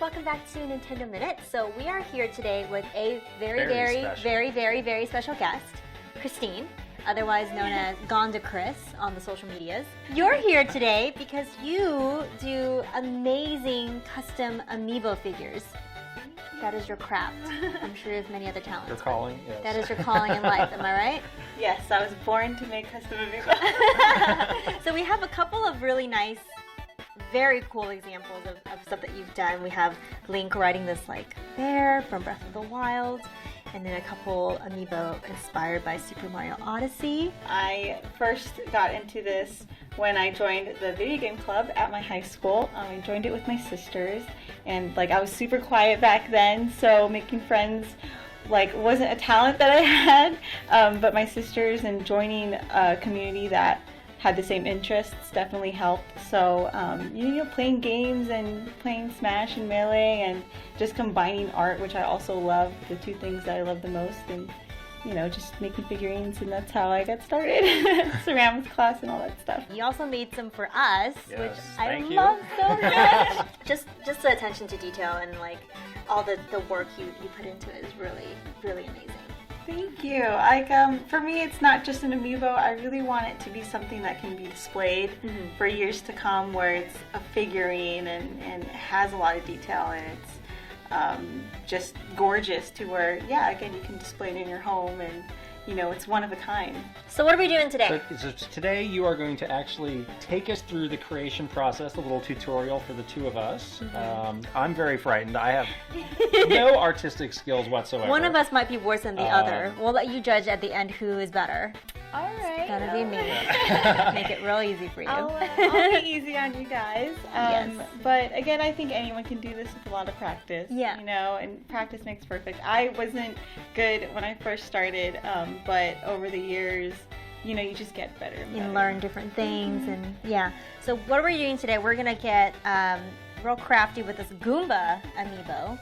welcome back to Nintendo Minute. So we are here today with a very special guest, Christine, otherwise known as GandaKris on the social medias. You're here today because you do amazing custom amiibo figures. That is your craft. I'm sure you have many other talents. Your calling, yes. That is your calling in life, am I right? Yes, I was born to make custom amiibo. So we have a couple of really nice, very cool examples of stuff that you've done. We have Link riding this like bear from Breath of the Wild, and then a couple amiibo inspired by Super Mario Odyssey. I first got into this when I joined the video game club at my high school. I joined it with my sisters, and like I was super quiet back then, so making friends like wasn't a talent that I had, but my sisters and joining a community that had the same interests definitely helped. So playing games and playing Smash and Melee and just combining art, which I also love, the two things that I love the most, and just making figurines, and that's how I got started. Ceramics class and all that stuff. You also made some for us, Yes, which I thank you. love so much. just the attention to detail and like all the work you put into it is really amazing. Thank you. For me, it's not just an amiibo. I really want it to be something that can be displayed for years to come, where it's a figurine and has a lot of detail, and it's just gorgeous to where, again, you can display it in your home, and it's one of a kind. So what are we doing today? So today you are going to actually take us through the creation process, a little tutorial for the two of us. I'm very frightened. I have no artistic skills whatsoever. One of us might be worse than the other. We'll let you judge at the end who is better. All right. It's gonna be me. Make it real easy for you. I'll be easy on you guys. Yes. But again, I think anyone can do this with a lot of practice. Yeah. And practice makes perfect. I wasn't good when I first started, but over the years, you just get better and better. You learn different things, and So what are we doing today? We're gonna get real crafty with this Goomba amiibo,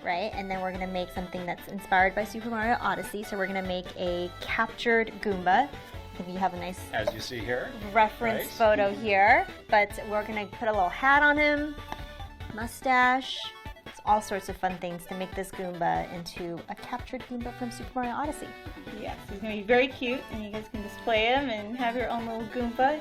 right? And then we're gonna make something that's inspired by Super Mario Odyssey. So we're gonna make a captured Goomba. I think you have a nice, as you see here, reference photo here. But we're gonna put a little hat on him, mustache. It's all sorts of fun things to make this Goomba into a captured Goomba from Super Mario Odyssey. Yes, he's gonna be very cute, and you guys can display him and have your own little Goomba.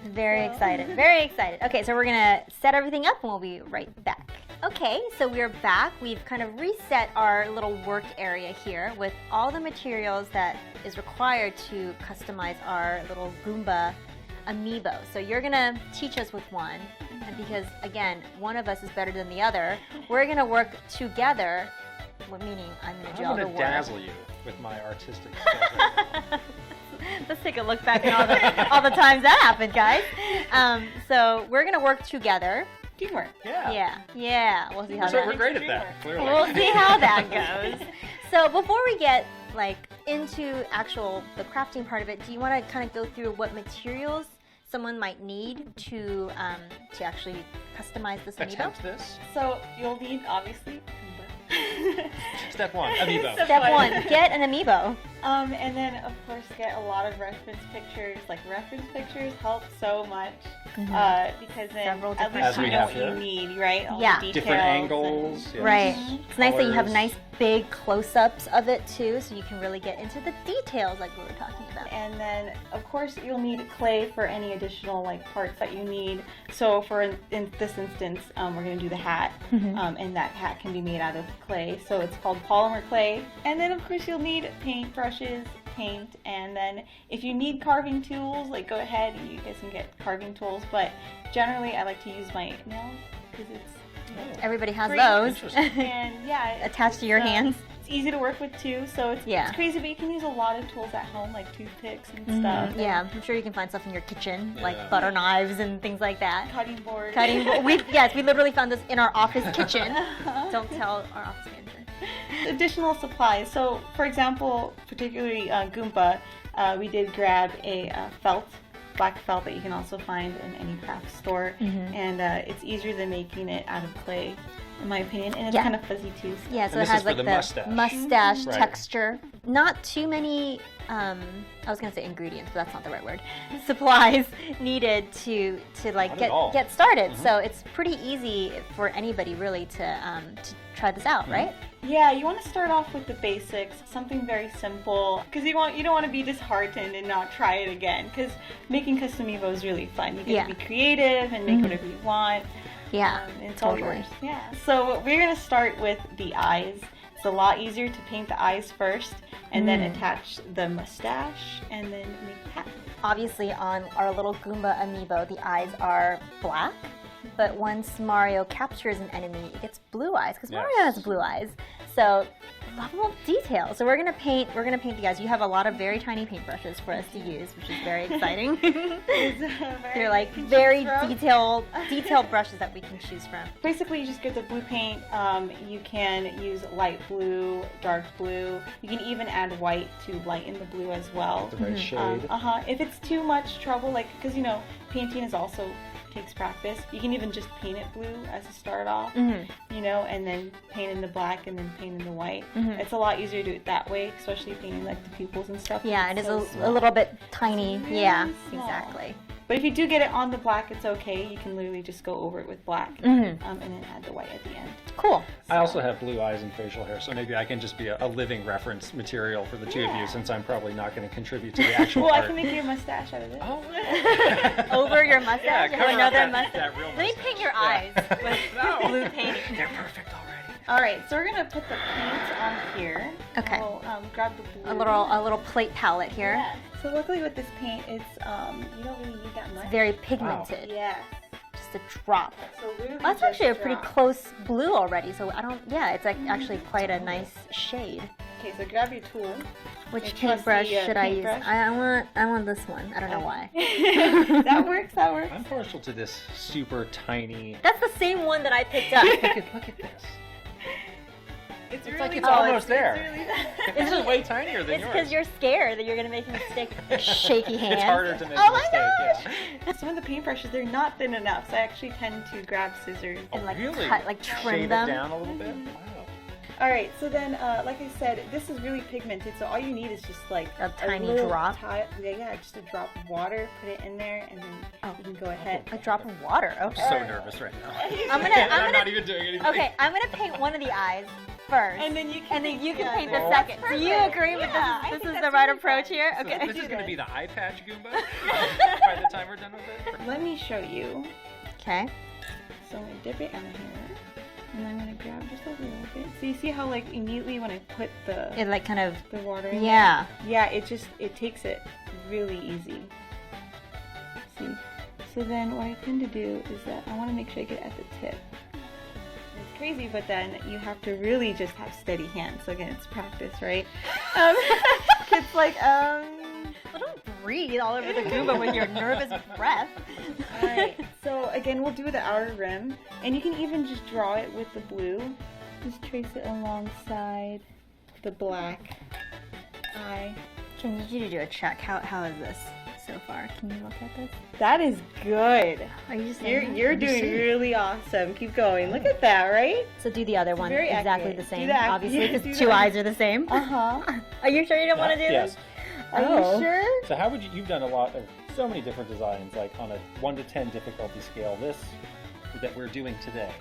Very excited, very excited. Okay, so we're gonna set everything up and we'll be right back. Okay, so we're back. We've kind of reset our little work area here with all the materials that is required to customize our little Goomba amiibo. So you're gonna teach us with one, and because again, one of us is better than the other, we're gonna work together. Meaning I'm gonna do all the work. I'm gonna dazzle you with my artistic skills. Let's take a look back at all the times that happened, guys. So we're gonna work together. Teamwork. Yeah. We'll see how that. We're great at that. Clearly. We'll see how that goes. So before we get into the crafting part of it, do you want to kind of go through what materials someone might need to actually customize this amiibo? Attempt this. So you'll need obviously. Step one, amiibo. Step one, get an amiibo. And then of course get a lot of reference pictures. Like reference pictures help so much because then at least you know what you need, right? All the details different angles. Right. It's nice that you have nice big close-ups of it too, so you can really get into the details like we were talking about. And then of course you'll need clay for any additional parts that you need. So in this instance, we're going to do the hat, and that hat can be made out of clay. So it's called polymer clay. And then of course you'll need paint brushes, paint, and then if you need carving tools, go ahead, you guys can get carving tools. But generally, I like to use my nails because it's everybody has those. And attached to your hands. It's easy to work with too, so it's crazy, but you can use a lot of tools at home, like toothpicks and stuff. Yeah, I'm sure you can find stuff in your kitchen, like butter knives and things like that. Cutting board. We literally found this in our office kitchen. Don't tell our office manager. Additional supplies. So, for example, particularly Goomba, we did grab a black felt that you can also find in any craft store, and it's easier than making it out of clay. in my opinion, and it's Yeah. kind of fuzzy too. So. Yeah, so And it this has is for like the the mustache. mustache Right. texture. Not too many, I was gonna say ingredients, but that's not the right word. Supplies needed to like Not at all. get started. So it's pretty easy for anybody really to try this out, right? Yeah, you want to start off with the basics, something very simple, because you don't want to be disheartened and not try it again. Because making custom amiibo is really fun. You get to be creative and make whatever you want. Yeah, and it's all totally. yours. Yeah. So we're gonna start with the eyes. It's a lot easier to paint the eyes first, and then attach the mustache, and then make the hat. Obviously, on our little Goomba amiibo, the eyes are black. But once Mario captures an enemy, it gets blue eyes because Mario has blue eyes. So lovable detail. So we're gonna paint the eyes. You have a lot of very tiny paintbrushes for us to use, which is very exciting. They're like very detailed brushes that we can choose from. Basically, you just get the blue paint. You can use light blue, dark blue. You can even add white to lighten the blue as well. The right shade. If it's too much trouble, like because painting is also takes practice. You can even just paint it blue as a start off, and then paint in the black and then paint in the white. It's a lot easier to do it that way, especially painting like the pupils and stuff. Yeah, it is so a little bit tiny. Really Yeah, small. exactly. But if you do get it on the black, it's okay. You can literally just go over it with black, and then add the white at the end. Cool. I also have blue eyes and facial hair, so maybe I can just be a living reference material for the two of you, since I'm probably not going to contribute to the actual Well, art. I can make you a mustache out of it. Oh, Over your mustache? Yeah, You have cover up another that mustache? real Let me mustache. paint your eyes with blue paint. They're perfect already. All right, so we're gonna put the paint on here. Okay. We'll grab the blue. A little plate palette here. Yeah. So luckily with this paint, it's you don't really need that much. Very pigmented. Yes. Just a drop. So literally Well, that's just actually a pretty drop. close blue already. So it's like actually quite a nice shade. Okay, so grab your tool. Which Your paintbrush trusty, should I use? paintbrush. I want this one. I don't know why. That works. That works. I'm partial to this super tiny. That's the same one that I picked up. Look at this. It's It's really like it's small. almost there. Really This is way tinier than It's yours. because you're scared that you're gonna make a mistake with shaky hands. It's harder to make Oh a my mistake. gosh! Some of the paintbrushes, they're not thin enough, so I actually tend to grab scissors. And like really? cut, like trim Shade them. it down a little bit. Wow. All right, so then, like I said, this is really pigmented, so all you need is just like A tiny little drop? yeah, just a drop of water. Put it in there, and then you can go ahead. A drop of water. Okay. So nervous right now. I'm gonna. not even doing anything. Okay, I'm gonna paint one of the eyes first. And then you can paint the other. second. Do you Perfect. agree with Yeah, I this? think This is that's the right really approach fun. here. So Okay. this is going to good. be the eye patch Goomba by the time we're done with it. Let me show you. Okay. So I'm gonna dip it in here, and I'm gonna grab just a little bit. So you see how like immediately when I put the It like kind of. water in Yeah. there? Yeah, it takes it really easy. See? So then what I tend to do is that I want to make sure I get at the tip. It's crazy, but then you have to really just have steady hands. So again, it's practice, right? It's like, Well, don't breathe all over the Goomba with your nervous breath. Alright, so again, we'll do the outer rim, and you can even just draw it with the blue. Just trace it alongside the black eye. I need you to do a check. How is this so far? Can you look at this? That is good. Are you just You're doing really awesome. Keep going. Look at that, right? So do the other one very exactly accurate. the Do same, that. obviously, Yeah, because do two that. eyes are the same. Uh-huh. Are you sure you don't want to do Yes. this? Are Oh. you sure? So how would you've done a lot of so many different designs, like on a 1 to 10 difficulty scale. This that we're doing today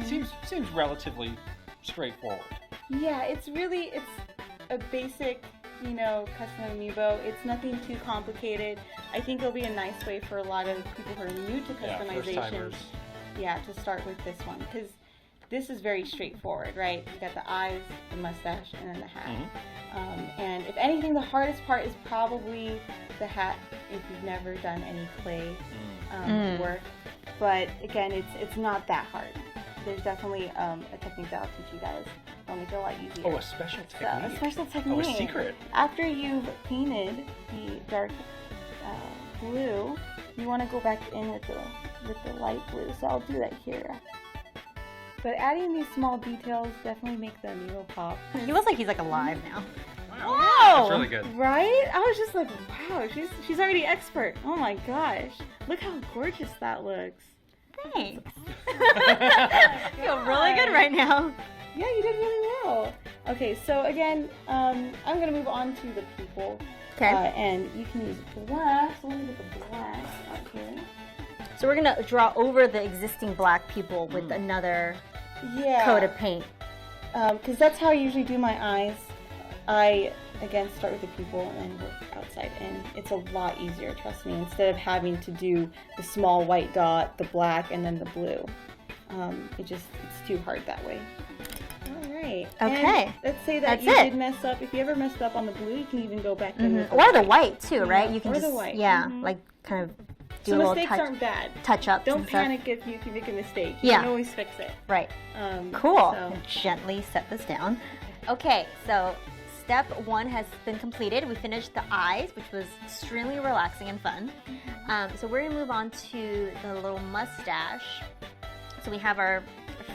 seems relatively straightforward. Yeah, it's a basic, custom amiibo. It's nothing too complicated. I think it'll be a nice way for a lot of people who are new to Yeah, customization. first timers. Yeah, to start with this one, because this is very straightforward, right? You got the eyes, the mustache, and then the hat. And if anything, the hardest part is probably the hat if you've never done any clay work. But again, it's not that hard. There's definitely a technique that I'll teach you guys. That'll make it a lot easier. Oh, a special So, technique. a special technique. Oh, a secret. After you've painted the dark blue, you want to go back in with the light blue. So I'll do that here. But adding these small details definitely make the amiibo pop. He looks like he's like alive now. That's really good. Right? I was just like, wow, she's already expert. Oh my gosh. Look how gorgeous that looks. Thanks. I feel really good right now. Yeah, you did really well. Okay, so again, I'm gonna move on to the people. Okay. And you can use black. So let me get the black out here. So we're gonna draw over the existing black people with another coat of paint. Because that's how I usually do my eyes. I, again, start with the pupil and then work outside. And it's a lot easier, trust me, instead of having to do the small white dot, the black, and then the blue. It's too hard that way. All right. Okay. And let's say that That's it. did mess up. If you ever messed up on the blue, you can even go back in with Or the white too, right? You can or just the white. like kind of do So a little mistakes aren't bad. touch-ups. Don't and stuff. panic if you make a mistake. You Yeah. can always fix it. Right. Cool. So. Gently set this down. Okay, so step 1 has been completed. We finished the eyes, which was extremely relaxing and fun. So we're gonna move on to the little mustache. So we have our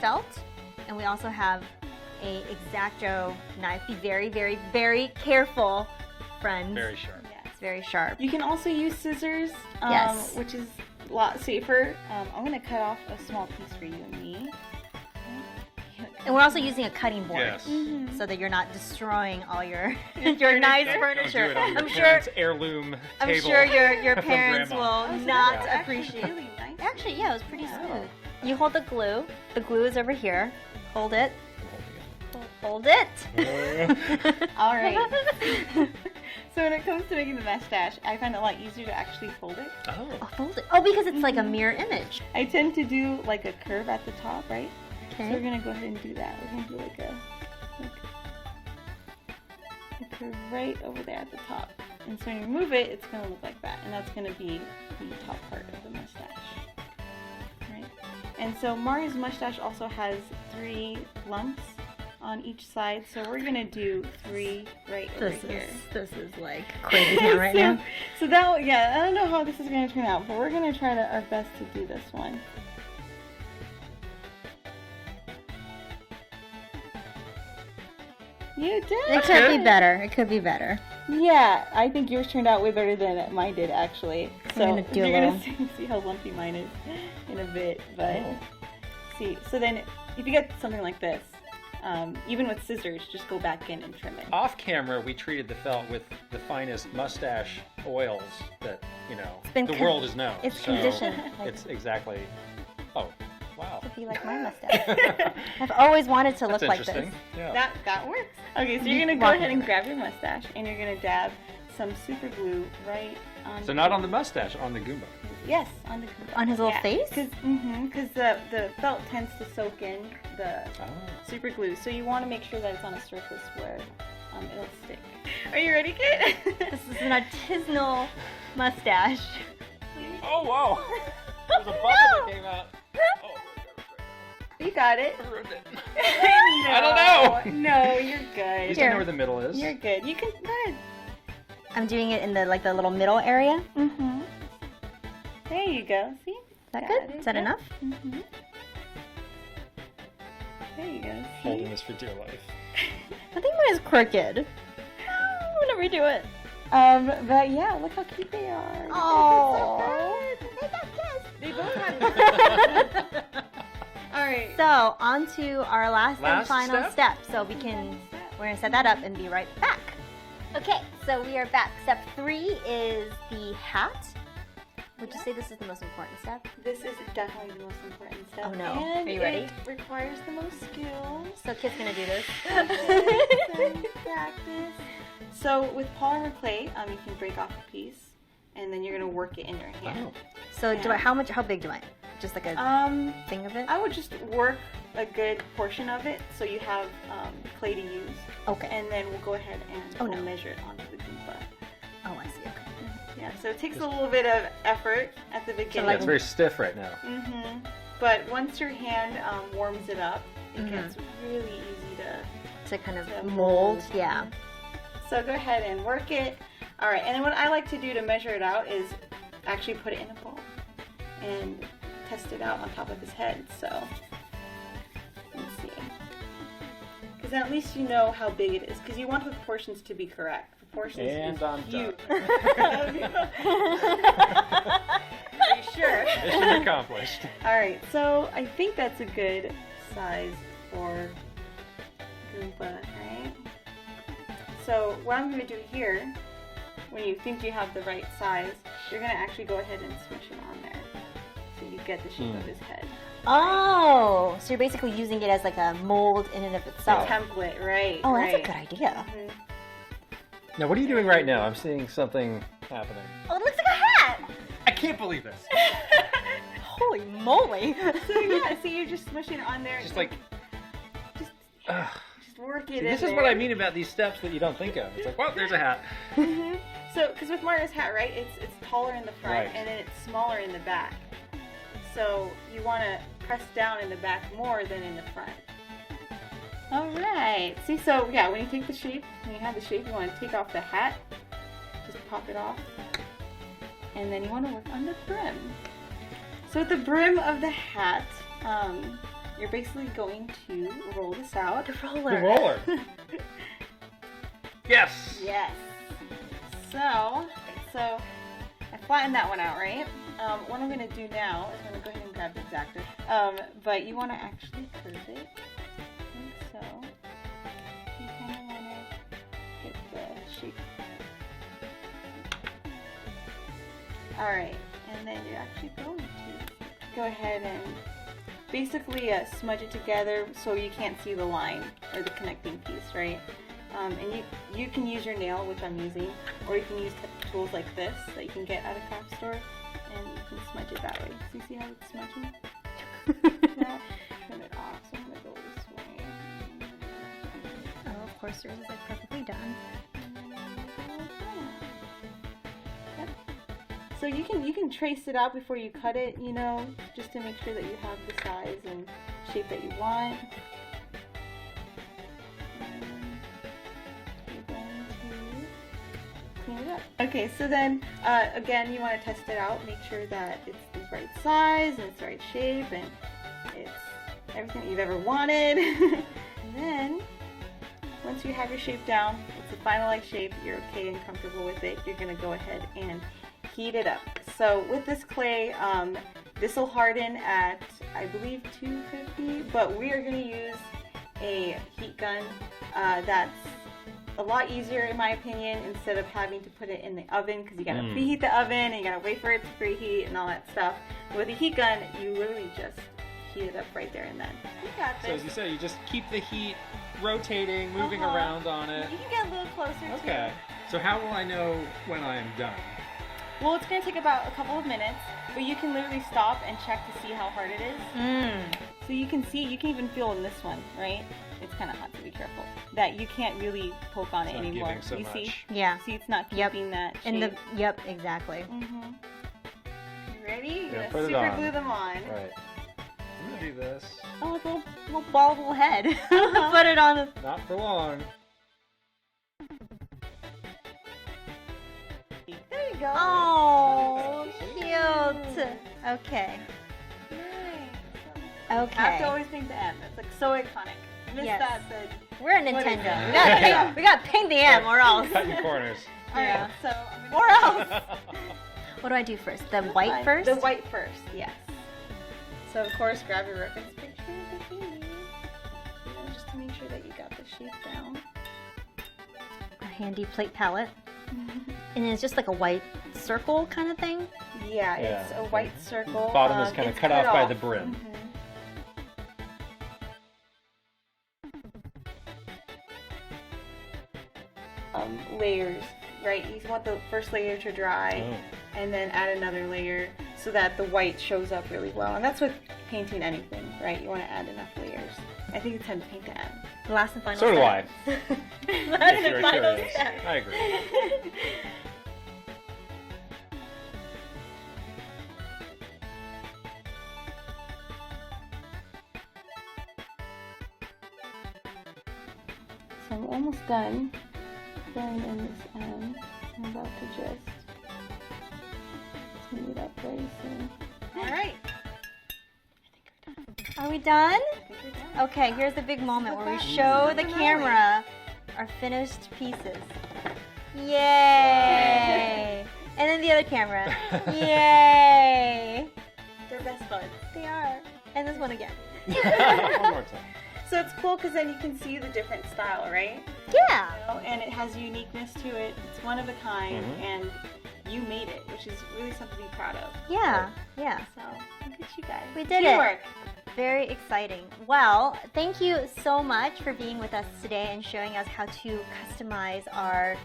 felt, and we also have a X-Acto knife. Be very, very, very careful, friends. Very sharp. It's very sharp. You can also use scissors, Yes. which is a lot safer. I'm going to cut off a small piece for you and me. And we're also using a cutting board, Yes. so that you're not destroying all your your nice Don't furniture. do it on your I'm sure. parents' heirloom I'm table. sure your from parents Grandma. will So not that's actually appreciate. really nice. Actually, yeah, it was pretty Yeah. smooth. You hold the glue. The glue is over here. Hold it. Hold it. All right. So when it comes to making the mustache, I find it a lot easier to actually fold it. Oh. Oh, fold it. Oh, because it's like a mirror image. I tend to do like a curve at the top, right? So we're Okay. going to go ahead and do that. We're going to do like a curve right over there at the top. And so when you move it, it's going to look like that. And that's going to be the top part of the mustache. Right? And so Mari's mustache also has 3 lumps on each side. So we're going to do 3 right over here. This is like crazy here right now. So that, yeah, I don't know how this is going to turn out, but we're going to try our best to do this one. You did. It could be better. It could be better. Yeah, I think yours turned out way better than mine did, actually. So gonna do a you're gonna little- see how lumpy mine is in a bit, but Oh. see. So then, if you get something like this, even with scissors, just go back in and trim it. Off camera, we treated the felt with the finest mustache oils that been the con- world has known. It's So conditioned. Like, It's exactly. Oh, wow. to be like my mustache. I've always wanted to look That's like this. interesting. Yeah. That works. Okay, so you're gonna go ahead and grab your mustache, and you're gonna dab some super glue right on. So not on the mustache, on the Goomba. Yes, on the Goomba. On his little face? Because the felt tends to soak in the Oh. super glue, so you want to make sure that it's on a surface where it'll stick. Are you ready, Kit? This is an artisanal mustache. Oh wow! There's a bubble that came out. Oh. You got it. I don't know. No, you're You good. still know where the middle is. You're good. You can go ahead. I'm doing it in the little middle area. Is Mm-hmm. There you go. See? that Got good? it, Is that yeah. enough? Mm-hmm. There you go. See? Holding this for dear life. I think mine is crooked. I'm gonna redo it. But yeah, look how cute they are. Oh. They both have. All right. So on to our last and Last final step. So we're gonna set that up and be right back. Okay, so we are back. Step 3 is the hat. Would you say this is the most important step? This is definitely the most important step. Oh, no. And Are you ready? It requires the most skills. So Kit's gonna do this. and practice. So with polymer clay, you can break off a piece, and then you're gonna work it in your hand. So how big do I? Just like a thing of it? I would just work a good portion of it, so you have clay to use, Okay. and then we'll go ahead and Oh, we'll no. measure it onto the Goomba. Oh, I see. Okay. Yeah, so it takes a little bit of effort at the beginning. Yeah, it's very stiff right now. But once your hand warms it up, it Mhm. gets really easy to. To kind of To mold. mold. Yeah. So go ahead and work it. All right, and then what I like to do to measure it out is actually put it in a bowl and test it out on top of his head. So let's see, because then at least you know how big it is. Because you want the proportions to be correct. Proportions And is I'm huge. done. Are you sure? Mission accomplished. All right, so I think that's a good size for Goomba, right? So what I'm going to do here, when you think you have the right size, you're going to actually go ahead and smush it on there, so you get the shape of his head. Oh, so you're basically using it as like a mold in and of A itself. template, right? Oh, right. that's a good idea. Mhm. Now, what are you doing right now? I'm seeing something happening. Oh, it looks like a hat! I can't believe this. Holy moly! So yeah, so you're just smushing it on there. Just like, just, ugh. just work it See, in this is there. what I mean about these steps that you don't think of. It's like, well, there's a hat. Mhm. So, because with Mario's hat, right, it's taller in the front Right. and then it's smaller in the back. So you want to press down in the back more than in the front. All right. See, so yeah, when you take the shape, when you have the shape, you want to take off the hat, just pop it off, and then you want to work on the brim. So at the brim of the hat, you're basically going to roll this out. The The roller. roller. Yes. Yes. So I flattened that one out, right? What I'm going to do now is I'm going to go ahead and grab the X-Acto. But you want to actually curve it, like so. You kind of want to get the shape. Alright, and then you're actually going to go ahead and basically smudge it together so you can't see the line or the connecting piece, right? And you can use your nail, which I'm using, or you can use tools like this that you can get at a craft store, and you can smudge it that way. So you see how it's smudging? Now, turn it off, so I'm going to go this way. Oh, of course, yours is like perfectly done. And then I'm gonna go like that. Yep. So you can trace it out before you cut it, you know, just to make sure that you have the size and shape that you want. Clean it up. Okay, so then again, you want to test it out, make sure that it's the right size and it's the right shape and it's everything that you've ever wanted. And then once you have your shape down, it's a finalized shape, you're okay and comfortable with it, you're going to go ahead and heat it up. So with this clay, this will harden at, I believe, 250, but we are going to use a heat gun that's a lot easier in my opinion, instead of having to put it in the oven, because you gotta preheat the oven and you gotta wait for it to preheat and all that stuff. With a heat gun, you literally just heat it up right there and then. You got So this. as you said, you just keep the heat rotating, moving around on it. You can get a little closer Okay. So how will I know when I am done? Well, it's gonna take about a couple of minutes, but you can literally stop and check to see how hard it is. So you can see, you can even feel in this one, right? It's kind of hot, so be careful. That you can't really poke on it It's not anymore. giving so you much. see? Yeah. See, it's not Yep. keeping that shape. And the yep, exactly. You ready? You're Yeah, gonna put it super on. glue them on. Right. I'm gonna do this. Oh, it's a little ballable head. Put it on the. Not for long. There you go. Oh, Cute. cute. Okay. I have Okay. to always paint the M. That's like so iconic. I missed Yes. that. We're a What is Nintendo. that? We gotta paint the M or else. Cutting corners. Alright, so I'm gonna Or else. What do I do first? The white first? The white first, yes. So of course, grab your reference pictures if you need. You know, just to make sure that you got the shape down. A handy plate palette. And it's just like a white circle kind of thing. Yeah, it's Yeah. a white circle. Bottom is kinda it's cut off by the brim. Layers, right? You want the first layer to dry, and then add another layer so that the white shows up really well. And that's with painting anything, right? You want to add enough layers. I think it's time to paint the M. The last and final So do I. step. If Last you're and final curious. step. I agree. So I'm almost done filling in this M. I'm about to just clean it up very soon. Alright. Are we done? I think we're done. Okay, here's the big moment where we that. show the Finale. camera our finished pieces. Yay! And then the other camera. Yay! They're best buds. They are. And this one again. One more time. So it's cool because then you can see the different style, right? Yeah. You know, and it has uniqueness to it. It's one of a kind, and you made it, which is really something to be proud of. Yeah. Yeah. So look at you guys. We did Teamwork. it. Very exciting. Well, thank you so much for being with us today and showing us how to customize our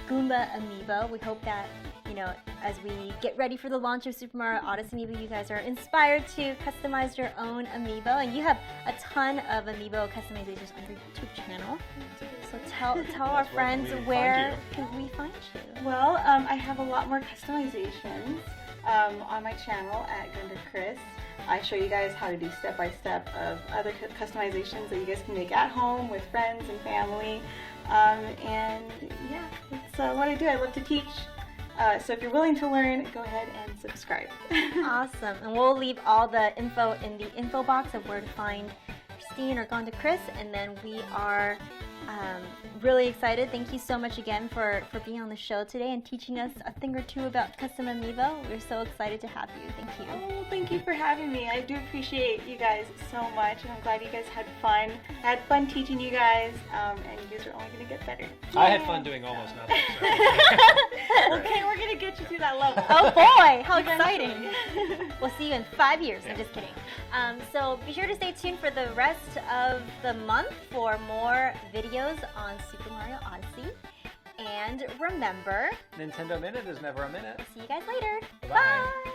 Goomba amiibo. We hope that, you know, as we get ready for the launch of Super Mario Odyssey amiibo, you guys are inspired to customize your own amiibo. And you have a ton of amiibo customizations on your YouTube channel. So tell our friends where can we find you? Well, I have a lot more customizations on my channel at GandaKris. I show you guys how to do step-by-step of other customizations that you guys can make at home with friends and family. And yeah, that's what I do. I love to teach. So if you're willing to learn, go ahead and subscribe. Awesome. And we'll leave all the info in the info box of where to find Christine or GandaKris. And then we are really excited. Thank you so much again for being on the show today and teaching us a thing or two about custom amiibo. We're so excited to have you. Thank you. Oh, thank you for having me. I do appreciate you guys so much, and I'm glad you guys had fun. I had fun teaching you guys, and you guys are only going to get better. I had fun doing almost nothing. So. Okay, we're going to get you to that level. Oh boy, how exciting. Eventually. We'll see you in 5 years. I'm just kidding. So be sure to stay tuned for the rest of the month for more videos on Super Mario Odyssey. And remember, Nintendo Minute is never a minute. see you guys later. Bye. Bye.